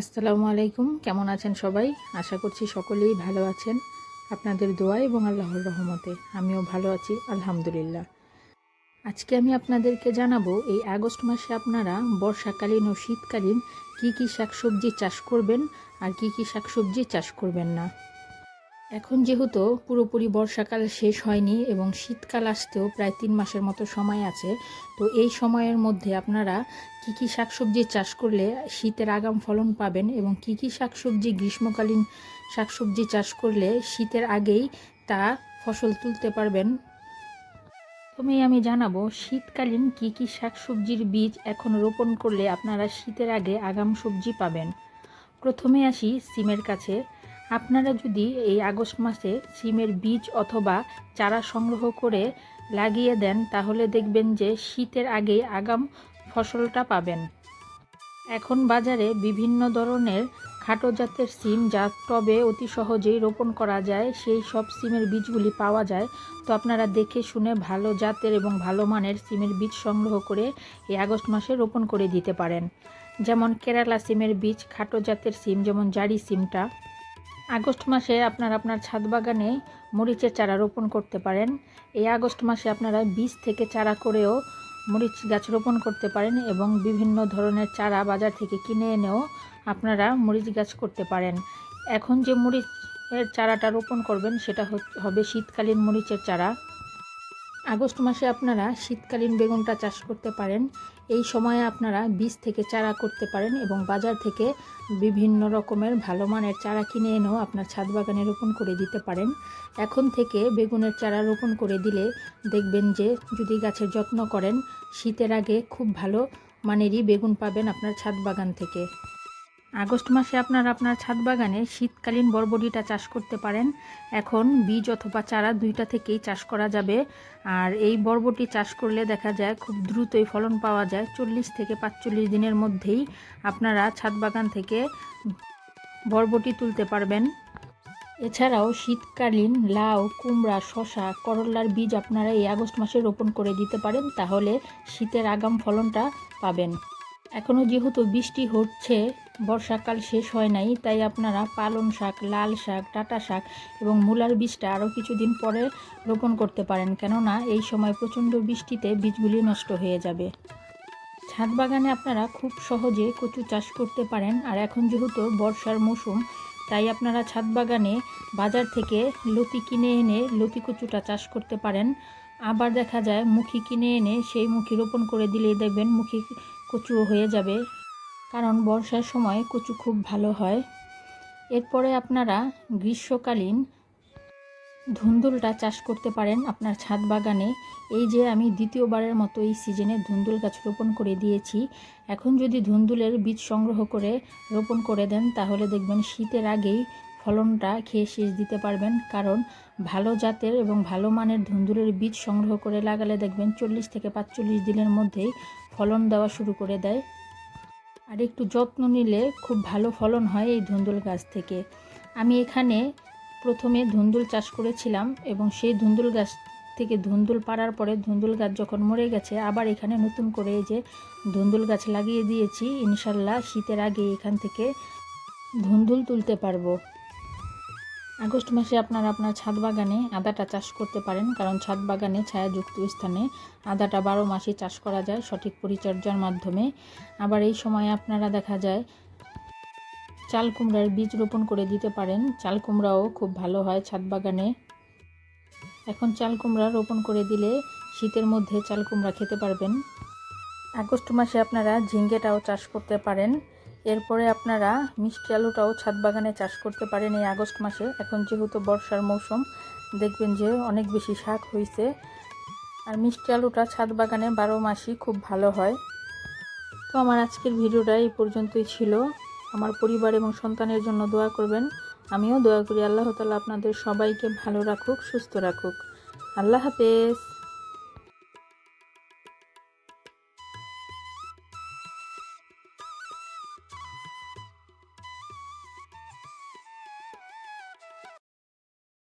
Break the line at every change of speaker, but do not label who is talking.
আসসালামু আলাইকুম। কেমন আছেন সবাই? আশা করছি সকলেই ভালো আছেন। আপনাদের দোয়া এবং আল্লাহর রহমতে আমিও ভালো আছি আলহামদুলিল্লাহ। আজকে আমি আপনাদেরকে জানাবো এই আগস্ট মাসে আপনারা বর্ষাকালীন ও শীতকালীন কী শাকসবজি চাষ করবেন আর কী শাকসবজি চাষ করবেন না। এখন যেহেতু পুরোপুরি বর্ষাকাল শেষ হয়নি এবং শীতকাল আসতেও প্রায় 3 মাসের মতো সময় আছে, তো এই সময়ের মধ্যে আপনারা কী শাকসবজি চাষ করলে শীতের আগাম ফলন পাবেন এবং কী শাকসবজি গ্রীষ্মকালীন শাকসবজি চাষ করলে শীতের আগেই তা ফসল তুলতে পারবেন। প্রথমেই আমি জানাবো শীতকালীন কী শাকসবজির বীজ এখন রোপণ করলে আপনারা শীতের আগে আগাম সবজি পাবেন। প্রথমে আসি সিমের কাছে। আপনারা যদি এই আগস্ট মাসে সিমের বীজ অথবা চারা সংগ্রহ করে লাগিয়ে দেন তাহলে দেখবেন যে শীতের আগে আগাম ফসলটা পাবেন। এখন বাজারে বিভিন্ন ধরনের খাটো জাতের সিম যা টবে অতি সহজেই রোপণ করা যায়, সেই সব সিমের বীজগুলি পাওয়া যায়। তো আপনারা দেখে শুনে ভালো জাতের এবং ভালো মানের সিমের বীজ সংগ্রহ করে এই আগস্ট মাসে রোপণ করে দিতে পারেন। যেমন কেরালা সিমের বীজ, খাটো জাতের সিম যেমন জারি সিমটা। আগস্ট মাসে আপনারা আপনার ছাদ বাগানে মরিচের চারা রোপণ করতে পারেন। এই আগস্ট মাসে আপনারা বীজ থেকে চারা করেও মরিচ গাছ রোপণ করতে পারেন এবং বিভিন্ন ধরনের চারা বাজার থেকে কিনে এনেও আপনারা মরিচ গাছ করতে পারেন। এখন যে মরিচের চারাটা রোপণ করবেন সেটা হবে শীতকালীন মরিচের চারা। আগস্ট মাসে আপনারা শীতকালীন বেগুনটা চাষ করতে পারেন। এই সময়ে আপনারা বীজ থেকে চারা করতে পারেন এবং বাজার থেকে বিভিন্ন রকমের ভালো মানের চারা কিনে এনেও আপনার ছাদ বাগানে রোপণ করে দিতে পারেন। এখন থেকে বেগুনের চারা রোপণ করে দিলে দেখবেন যে যদি গাছের যত্ন করেন শীতের আগে খুব ভালো মানেরই বেগুন পাবেন আপনার ছাদ বাগান থেকে। আগস্ট মাসে আপনারা আপনার ছাদ বাগানে শীতকালীন বরবটিটা চাষ করতে পারেন। এখন বীজ অথবা চারা দুইটা থেকেই চাষ করা যাবে। আর এই বরবটি চাষ করলে দেখা যায় খুব দ্রুতই ফলন পাওয়া যায়। 40 থেকে 45 দিনের মধ্যেই আপনারা ছাদ বাগান থেকে বরবটি তুলতে পারবেন। এছাড়াও শীতকালীন লাউ, কুমড়া, শসা, করলার বীজ আপনারা এই আগস্ট মাসে রোপণ করে দিতে পারেন, তাহলে শীতের আগাম ফলনটা পাবেন। এখনও যেহেতু বৃষ্টি হচ্ছে, বর্ষাকাল শেষ হয় নাই, তাই আপনারা পালং শাক, লাল শাক, ডাঁটা শাক এবং মূলার বীজটা আরও কিছুদিন পরে রোপণ করতে পারেন, কেননা এই সময় প্রচণ্ড বৃষ্টিতে বীজগুলি নষ্ট হয়ে যাবে। ছাদ বাগানে আপনারা খুব সহজে কচু চাষ করতে পারেন। আর এখন যেহেতু বর্ষার মৌসুম, তাই আপনারা ছাদ বাগানে বাজার থেকে লতি কিনে এনে লতি কচুটা চাষ করতে পারেন। আবার দেখা যায় মুখী কিনে এনে সেই মুখী রোপণ করে দিলেই দেখবেন মুখী কচুও হয়ে যাবে, কারণ বর্ষার সময় কচু খুব ভালো হয়। এরপরে আপনারা গ্রীষ্মকালীন ধুন্দুলটা চাষ করতে পারেন আপনার ছাদ বাগানে। এই যে আমি দ্বিতীয়বারের মতো এই সিজনে ধুন্দুল গাছ রোপণ করে দিয়েছি। এখন যদি ধুন্দুলের বীজ সংগ্রহ করে রোপণ করে দেন তাহলে দেখবেন শীতের আগেই ফলনটা খেয়ে শেষ দিতে পারবেন, কারণ ভালো জাতের এবং ভালো মানের ধুন্দুলের বীজ সংগ্রহ করে লাগালে দেখবেন 40 থেকে 45 দিনের মধ্যেই ফলন দেওয়া শুরু করে দেয়। আর একটু যত্ন নিলে খুব ভালো ফলন হয় এই ধুন্দুল গাছ থেকে। আমি এখানে প্রথমে ধুন্দুল চাষ করেছিলাম এবং সেই ধুন্দুল গাছ থেকে ধুন্দুল পাড়ার পরে ধুন্দুল গাছ যখন মরে গেছে, আবার এখানে নতুন করে এই যে ধুন্দুল গাছ লাগিয়ে দিয়েছি। ইনশাল্লাহ শীতের আগে এখান থেকে ধুন্দুল তুলতে পারবো। আগস্ট মাসে আপনারা আপনার ছাদ বাগানে আদাটা চাষ করতে পারেন, কারণ ছাদ বাগানে ছায়াযুক্ত স্থানে আদাটা 12 মাসই চাষ করা যায় সঠিক পরিচর্যার মাধ্যমে। আবার এই সময় আপনারা দেখা যায় চাল কুমড়ার বীজ রোপণ করে দিতে পারেন। চাল কুমড়াও খুব ভালো হয় ছাদ বাগানে। এখন চাল কুমড়া রোপণ করে দিলে শীতের মধ্যে চাল কুমড়া খেতে পারবেন। আগস্ট মাসে আপনারা ঝিঙ্গেটাও চাষ করতে পারেন। এরপরে আপনারা মিষ্টি আলুটাও ছাদ বাগানে চাষ করতে পারেন এই আগস্ট মাসে। এখন যেহেতু বর্ষার মৌসুম, দেখবেন যে অনেক বেশি শাক হয়েছে। আর মিষ্টি আলুটা ছাদ বাগানে 12 মাসই খুব ভালো হয়। তো আমার আজকের ভিডিওটা এই পর্যন্তই ছিল। আমার পরিবার এবং সন্তানের জন্য দোয়া করবেন। আমিও দোয়া করি আল্লাহ তাআলা আপনাদের সবাইকে ভালো রাখুক, সুস্থ রাখুক। আল্লাহ হাফেজ।